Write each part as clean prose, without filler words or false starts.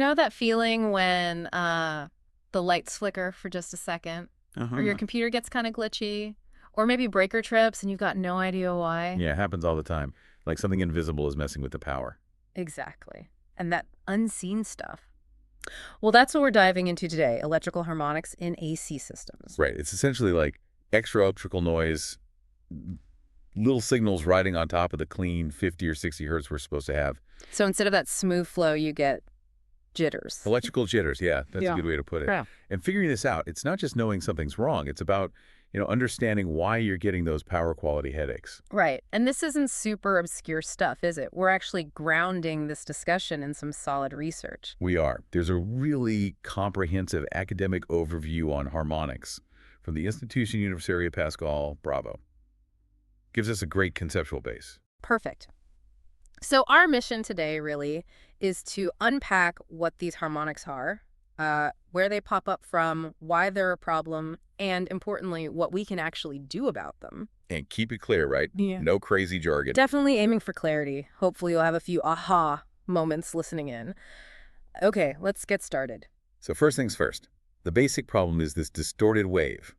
know that feeling when the lights flicker for just a second, or your computer gets kind of glitchy, or maybe breaker trips and you've got no idea why? Yeah, it happens all the time. Like something invisible is messing with the power. Exactly. And that unseen stuff. Well, that's what we're diving into today, electrical harmonics in AC systems. Right. It's essentially like extra electrical noise, little signals riding on top of the clean 50 or 60 hertz we're supposed to have. So instead of that smooth flow, you get jitters. Electrical jitters, yeah, that's Yeah. a good way to put it. Yeah. And figuring this out, it's not just knowing something's wrong. It's about, understanding why you're getting those power quality headaches. Right. And this isn't super obscure stuff, is it? We're actually grounding this discussion in some solid research. We are. There's a really comprehensive academic overview on harmonics from the Institution Universitaria Pascal Bravo. Gives us a great conceptual base. Perfect. So our mission today really is to unpack what these harmonics are, where they pop up from, why they're a problem, and importantly, what we can actually do about them. And keep it clear, right? Yeah. No crazy jargon. Definitely aiming for clarity. Hopefully you'll have a few aha moments listening in. Okay, let's get started. So first things first, the basic problem is this distorted wave.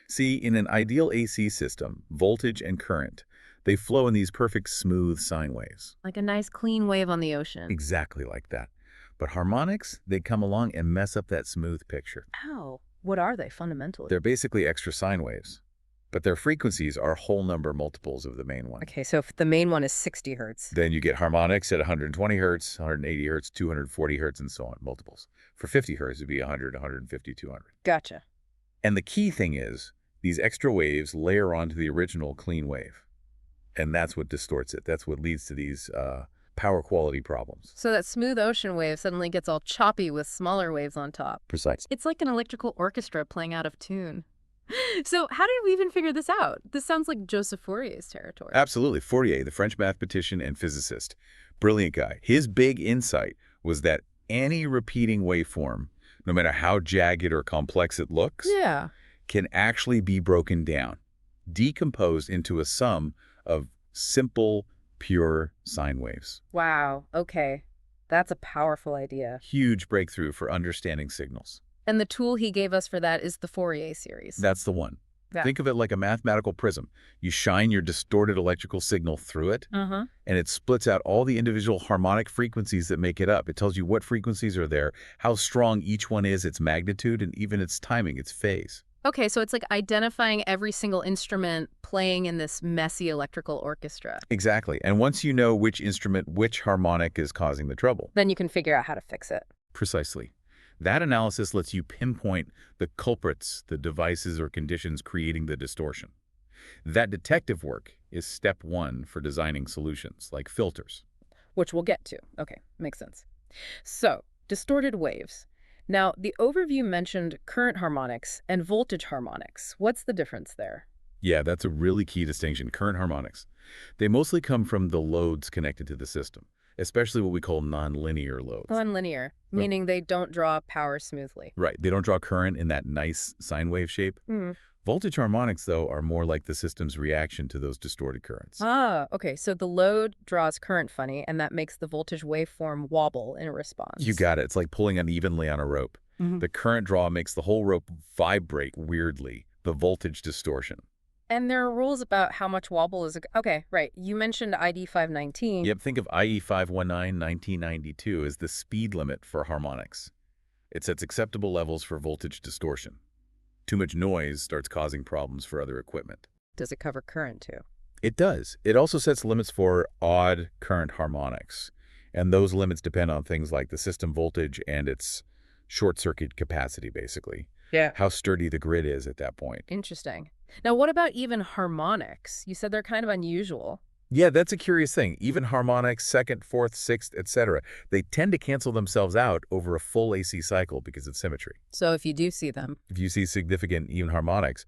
See, in an ideal AC system, voltage and current, they flow in these perfect smooth sine waves. Like a nice clean wave on the ocean. Exactly like that. But harmonics, they come along and mess up that smooth picture. How? What are they fundamentally? They're basically extra sine waves, but their frequencies are whole number multiples of the main one. Okay, so if the main one is 60 hertz. Then you get harmonics at 120 hertz, 180 hertz, 240 hertz, and so on, multiples. For 50 hertz, it'd be 100, 150, 200. Gotcha. And the key thing is, these extra waves layer onto the original clean wave. And that's what distorts it. That's what leads to these power quality problems. So that smooth ocean wave suddenly gets all choppy with smaller waves on top. Precise. It's like an electrical orchestra playing out of tune. So how did we even figure this out? This sounds like Joseph Fourier's territory. Absolutely. Fourier, the French mathematician and physicist. Brilliant guy. His big insight was that any repeating waveform, no matter how jagged or complex it looks, Yeah. can actually be broken down, decomposed into a sum of simple, pure sine waves. Wow. Okay. That's a powerful idea. Huge breakthrough for understanding signals. And the tool he gave us for that is the Fourier series. That's the one. Yeah. Think of it like a mathematical prism. You shine your distorted electrical signal through it, and it splits out all the individual harmonic frequencies that make it up. It tells you what frequencies are there, how strong each one is, its magnitude, and even its timing, its phase. Okay, so it's like identifying every single instrument playing in this messy electrical orchestra. Exactly. And once you know which instrument, which harmonic is causing the trouble. Then you can figure out how to fix it. Precisely. That analysis lets you pinpoint the culprits, the devices or conditions creating the distortion. That detective work is step one for designing solutions, like filters. Which we'll get to. Okay, makes sense. So, distorted waves. Now, the overview mentioned current harmonics and voltage harmonics. What's the difference there? Yeah, that's a really key distinction, current harmonics. They mostly come from the loads connected to the system, especially what we call nonlinear loads. Nonlinear, meaning they don't draw power smoothly. Right, they don't draw current in that nice sine wave shape. Voltage harmonics, though, are more like the system's reaction to those distorted currents. Ah, okay, so the load draws current funny, and that makes the voltage waveform wobble in response. You got it. It's like pulling unevenly on a rope. The current draw makes the whole rope vibrate weirdly, the voltage distortion. And there are rules about how much wobble is... Okay, right. You mentioned ID 519. Yep, think of IE 519-1992 as the speed limit for harmonics. It sets acceptable levels for voltage distortion. Too much noise starts causing problems for other equipment. Does it cover current, too? It does. It also sets limits for odd current harmonics. And those limits depend on things like the system voltage and its short-circuit capacity, basically. Yeah. How sturdy the grid is at that point. Interesting. Now, what about even harmonics? You said they're kind of unusual. Yeah, that's a curious thing. Even harmonics, second, fourth, sixth, etc., they tend to cancel themselves out over a full AC cycle because of symmetry. So if you do see them... If you see significant even harmonics,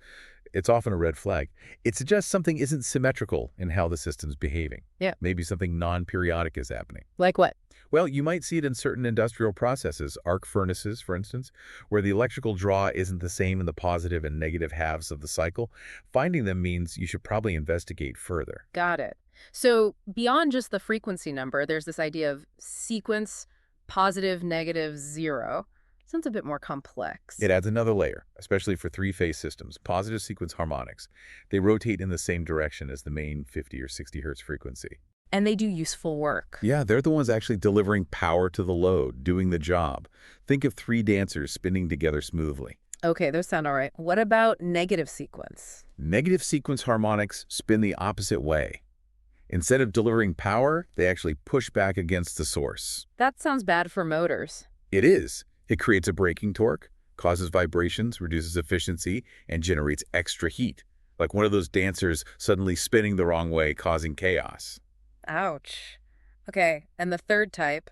it's often a red flag. It suggests something isn't symmetrical in how the system's behaving. Yeah. Maybe something non-periodic is happening. Like what? Well, you might see it in certain industrial processes, arc furnaces, for instance, where the electrical draw isn't the same in the positive and negative halves of the cycle. Finding them means you should probably investigate further. Got it. So beyond just the frequency number, there's this idea of sequence positive, negative, zero. Sounds a bit more complex. It adds another layer, especially for three-phase systems, positive sequence harmonics. They rotate in the same direction as the main 50 or 60 hertz frequency. And they do useful work. Yeah, they're the ones actually delivering power to the load, doing the job. Think of three dancers spinning together smoothly. Okay, those sound all right. What about negative sequence? Negative sequence harmonics spin the opposite way. Instead of delivering power, they actually push back against the source. That sounds bad for motors. It is. It creates a braking torque, causes vibrations, reduces efficiency, and generates extra heat. Like one of those dancers suddenly spinning the wrong way, causing chaos. Ouch. Okay, and the third type,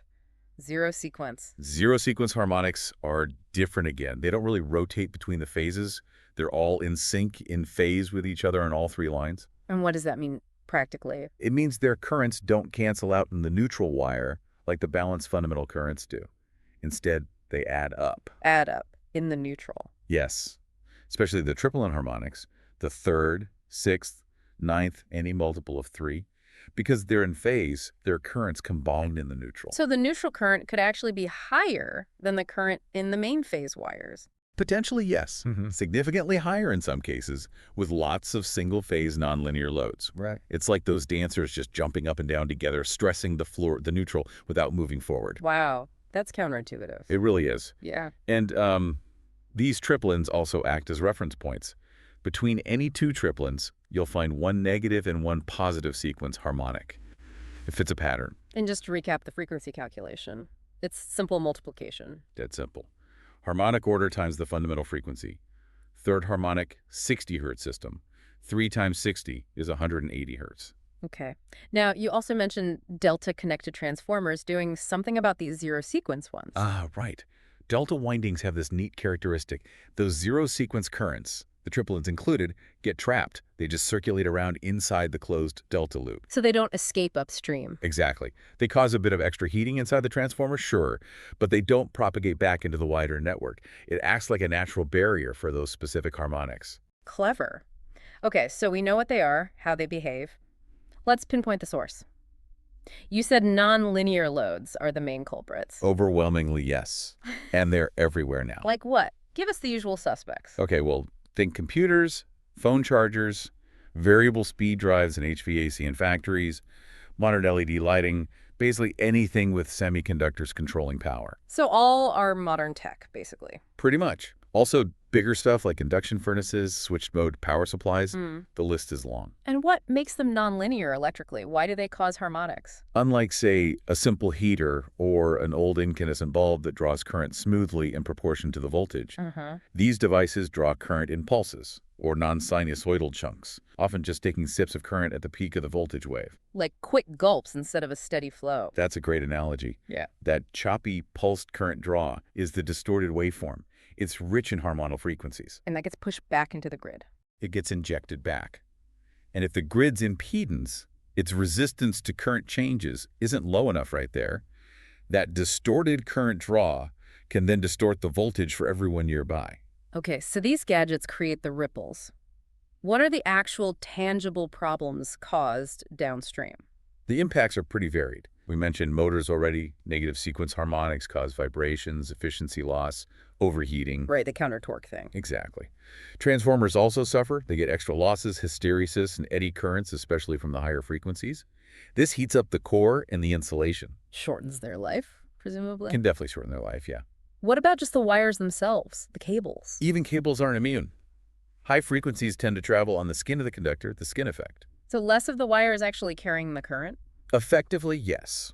zero sequence. Zero sequence harmonics are different again. They don't really rotate between the phases. They're all in sync, in phase with each other on all three lines. And what does that mean practically? It means their currents don't cancel out in the neutral wire like the balanced fundamental currents do. Instead, they add up. Add up in the neutral. Yes, especially the triplen harmonics, the third, sixth, ninth, any multiple of three. Because they're in phase, their currents combined in the neutral. So the neutral current could actually be higher than the current in the main phase wires. Potentially, yes. Significantly higher in some cases, with lots of single-phase nonlinear loads. Right. It's like those dancers just jumping up and down together, stressing the neutral without moving forward. Wow, that's counterintuitive. It really is. Yeah. And these triplens also act as reference points. Between any two triplens, you'll find one negative and one positive sequence harmonic. It fits a pattern. And just to recap the frequency calculation, it's simple multiplication. Dead simple. Harmonic order times the fundamental frequency. Third harmonic, 60 hertz system. 3 times 60 is 180 hertz. Okay. Now, you also mentioned delta-connected transformers doing something about these zero-sequence ones. Ah, right. Delta windings have this neat characteristic. Those zero-sequence currents, the triplens included, get trapped. They just circulate around inside the closed delta loop. So they don't escape upstream. Exactly. They cause a bit of extra heating inside the transformer, sure, but they don't propagate back into the wider network. It acts like a natural barrier for those specific harmonics. Clever. Okay, so we know what they are, how they behave. Let's pinpoint the source. You said nonlinear loads are the main culprits. Overwhelmingly, yes. And they're everywhere now. Like what? Give us the usual suspects. Okay, well, think computers, phone chargers, variable speed drives and HVAC in factories, modern LED lighting, basically anything with semiconductors controlling power. So all our modern tech, basically. Pretty much. Also, bigger stuff like induction furnaces, switched mode power supplies, the list is long. And what makes them nonlinear electrically? Why do they cause harmonics? Unlike, say, a simple heater or an old incandescent bulb that draws current smoothly in proportion to the voltage, these devices draw current in pulses, or non-sinusoidal chunks, often just taking sips of current at the peak of the voltage wave. Like quick gulps instead of a steady flow. That's a great analogy. Yeah. That choppy, pulsed current draw is the distorted waveform. It's rich in harmonic frequencies. And that gets pushed back into the grid. It gets injected back. And if the grid's impedance, its resistance to current changes, isn't low enough right there, that distorted current draw can then distort the voltage for everyone nearby. Okay, so these gadgets create the ripples. What are the actual tangible problems caused downstream? The impacts are pretty varied. We mentioned motors already. Negative sequence harmonics cause vibrations, efficiency loss, overheating. Right, the counter-torque thing. Exactly. Transformers also suffer. They get extra losses, hysteresis, and eddy currents, especially from the higher frequencies. This heats up the core and the insulation. Shortens their life, presumably? Can definitely shorten their life, yeah. What about just the wires themselves, the cables? Even cables aren't immune. High frequencies tend to travel on the skin of the conductor, the skin effect. So less of the wire is actually carrying the current? Effectively, yes.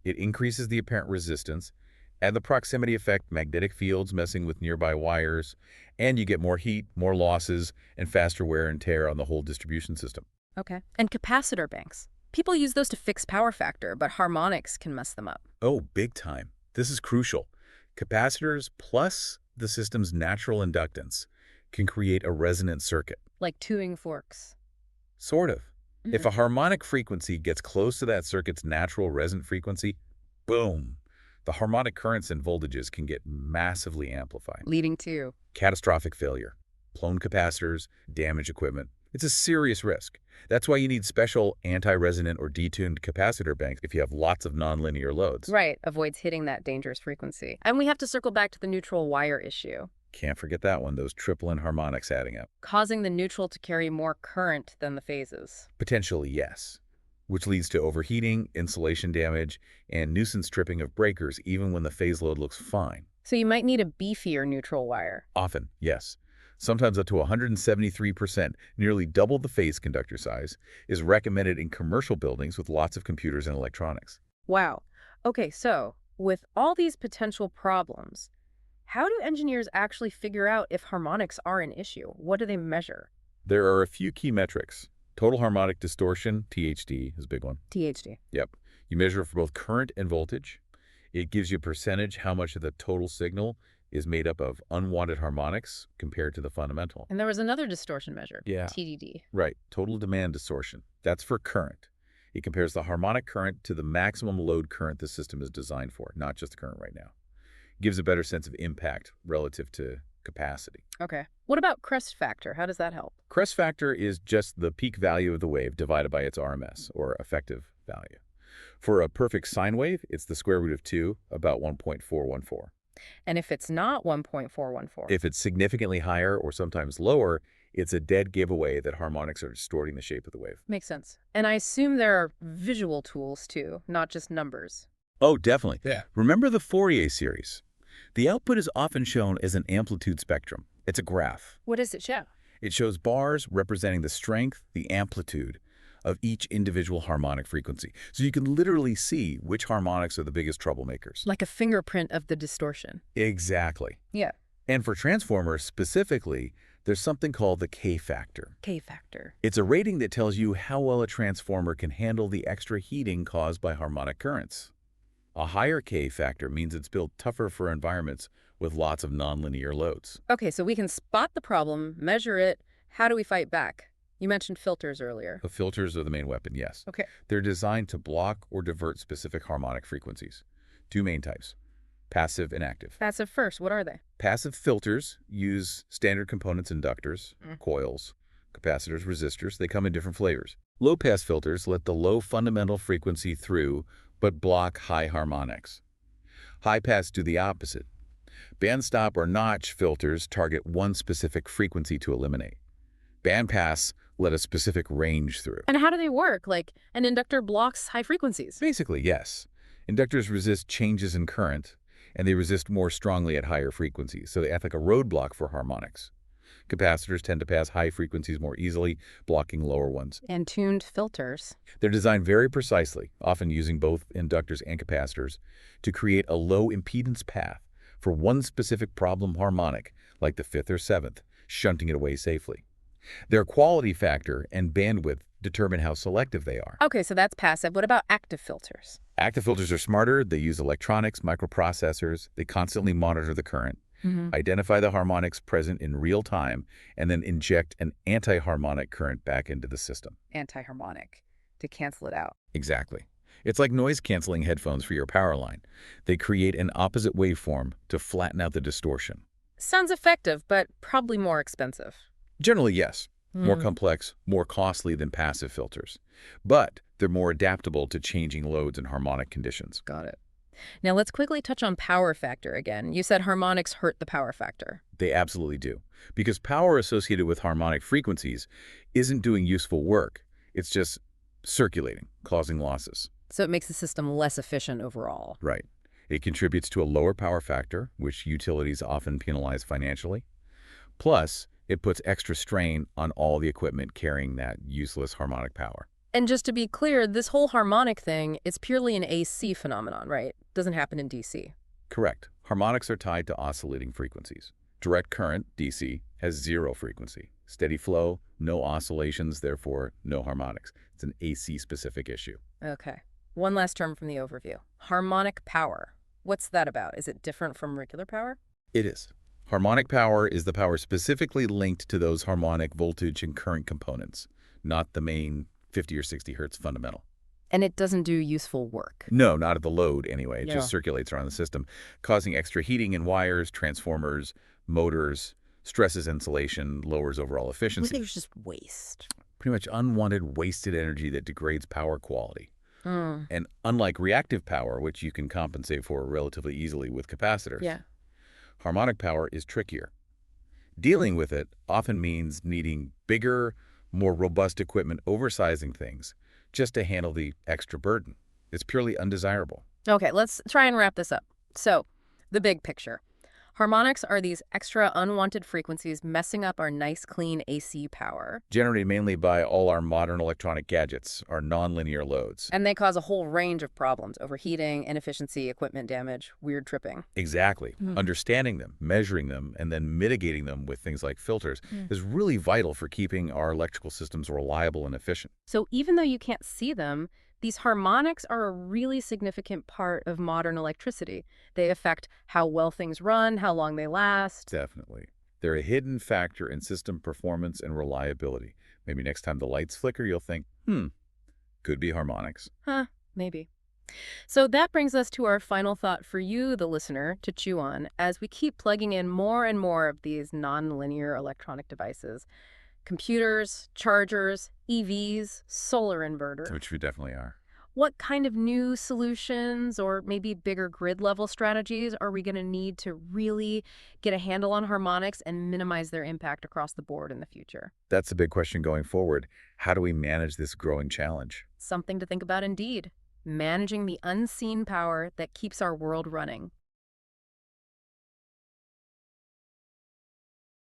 It increases the apparent resistance, add the proximity effect, magnetic fields messing with nearby wires, and you get more heat, more losses, and faster wear and tear on the whole distribution system. Okay. And capacitor banks. People use those to fix power factor, but harmonics can mess them up. Oh, big time. This is crucial. Capacitors plus the system's natural inductance can create a resonant circuit. Like tuning forks. Sort of. If a harmonic frequency gets close to that circuit's natural resonant frequency, boom, the harmonic currents and voltages can get massively amplified. Leading to Catastrophic failure, blown capacitors, damaged equipment. It's a serious risk. That's why you need special anti-resonant or detuned capacitor banks if you have lots of nonlinear loads. Right, avoids hitting that dangerous frequency. And we have to circle back to the neutral wire issue, Can't forget that one, those triplen harmonics adding up. causing the neutral to carry more current than the phases. Potentially, yes. Which leads to overheating, insulation damage, and nuisance tripping of breakers even when the phase load looks fine. So you might need a beefier neutral wire. Often, yes. Sometimes up to 173%, nearly double the phase conductor size, is recommended in commercial buildings with lots of computers and electronics. Wow. Okay, so with all these potential problems, how do engineers actually figure out if harmonics are an issue? What do they measure? There are a few key metrics. Total harmonic distortion, THD, is a big one. THD. Yep. You measure it for both current and voltage. It gives you a percentage how much of the total signal is made up of unwanted harmonics compared to the fundamental. And there was another distortion measure, Yeah. TDD. Right. Total demand distortion. That's for current. It compares the harmonic current to the maximum load current the system is designed for, not just the current right now. It gives a better sense of impact relative to capacity. Okay. What about crest factor? How does that help? Crest factor is just the peak value of the wave divided by its RMS, or effective value. For a perfect sine wave, it's the square root of 2, about 1.414. And if it's not 1.414? If it's significantly higher or sometimes lower, it's a dead giveaway that harmonics are distorting the shape of the wave. Makes sense. And I assume there are visual tools too, not just numbers. Oh, definitely. Yeah. Remember the Fourier series? The output is often shown as an amplitude spectrum. It's a graph. What does it show? It shows bars representing the strength, the amplitude of each individual harmonic frequency. So you can literally see which harmonics are the biggest troublemakers. Like a fingerprint of the distortion. Exactly. Yeah. And for transformers specifically, there's something called the K factor. K factor. It's a rating that tells you how well a transformer can handle the extra heating caused by harmonic currents. A higher K factor means it's built tougher for environments with lots of nonlinear loads. Okay, so we can spot the problem, measure it. How do we fight back? You mentioned filters earlier. The filters are the main weapon, yes. Okay. They're designed to block or divert specific harmonic frequencies. Two main types, passive and active. Passive first, what are they? Passive filters use standard components, inductors, coils, capacitors, resistors. They come in different flavors. Low-pass filters let the low fundamental frequency through but block high harmonics. High-pass do the opposite. Bandstop or notch filters target one specific frequency to eliminate. Bandpass let a specific range through. And how do they work? Like an inductor blocks high frequencies. Basically, yes. Inductors resist changes in current, and they resist more strongly at higher frequencies, so they act like a roadblock for harmonics. Capacitors tend to pass high frequencies more easily, blocking lower ones. And tuned filters. They're designed very precisely, often using both inductors and capacitors, to create a low impedance path for one specific problem harmonic, like the 5th or 7th, shunting it away safely. Their quality factor and bandwidth determine how selective they are. Okay, so that's passive. What about active filters? Active filters are smarter. They use electronics, microprocessors. They constantly monitor the current, identify the harmonics present in real time, and then inject an anti-harmonic current back into the system. Anti-harmonic, to cancel it out. Exactly. It's like noise-canceling headphones for your power line. They create an opposite waveform to flatten out the distortion. Sounds effective, but probably more expensive. Generally, yes. More complex, more costly than passive filters. But they're more adaptable to changing loads and harmonic conditions. Got it. Now let's quickly touch on power factor again. You said harmonics hurt the power factor. They absolutely do. Because power associated with harmonic frequencies isn't doing useful work. It's just circulating, causing losses. So it makes the system less efficient overall. Right. It contributes to a lower power factor, which utilities often penalize financially. Plus, it puts extra strain on all the equipment carrying that useless harmonic power. And just to be clear, this whole harmonic thing is purely an AC phenomenon, right? Doesn't happen in DC. Correct. Harmonics are tied to oscillating frequencies. Direct current, DC, has zero frequency. Steady flow, no oscillations, therefore no harmonics. It's an AC-specific issue. Okay. One last term from the overview. Harmonic power. What's that about? Is it different from regular power? It is. Harmonic power is the power specifically linked to those harmonic voltage and current components, not the main 50 or 60 hertz fundamental. And it doesn't do useful work. No, not at the load anyway. It Yeah. just circulates around the system, causing extra heating in wires, transformers, motors, Stresses insulation, lowers overall What efficiency. there's just waste. Pretty much unwanted, wasted energy that degrades power quality. Mm, And unlike reactive power, which you can compensate for relatively easily with capacitors, yeah. harmonic power is trickier. Dealing with it often means needing bigger, more robust equipment, oversizing things, just to handle the extra burden. It's purely undesirable. Okay, let's try and wrap this up. So, the big picture. Harmonics are these extra unwanted frequencies messing up our nice, clean AC power. Generated mainly by all our modern electronic gadgets, our nonlinear loads. And they cause a whole range of problems: overheating, inefficiency, equipment damage, weird tripping. Exactly. Mm. Understanding them, measuring them, and then mitigating them with things like filters is really vital for keeping our electrical systems reliable and efficient. So, even though you can't see them, these harmonics are a really significant part of modern electricity. They affect how well things run, how long they last. Definitely. They're a hidden factor in system performance and reliability. Maybe next time the lights flicker, you'll think, could be harmonics. Huh, maybe. So that brings us to our final thought for you, the listener, to chew on as we keep plugging in more and more of these nonlinear electronic devices: computers, chargers, EVs, solar inverters. Which we definitely are. What kind of new solutions or maybe bigger grid level strategies are we going to need to really get a handle on harmonics and minimize their impact across the board in the future? That's a big question going forward. How do we manage this growing challenge? Something to think about indeed. Managing the unseen power that keeps our world running.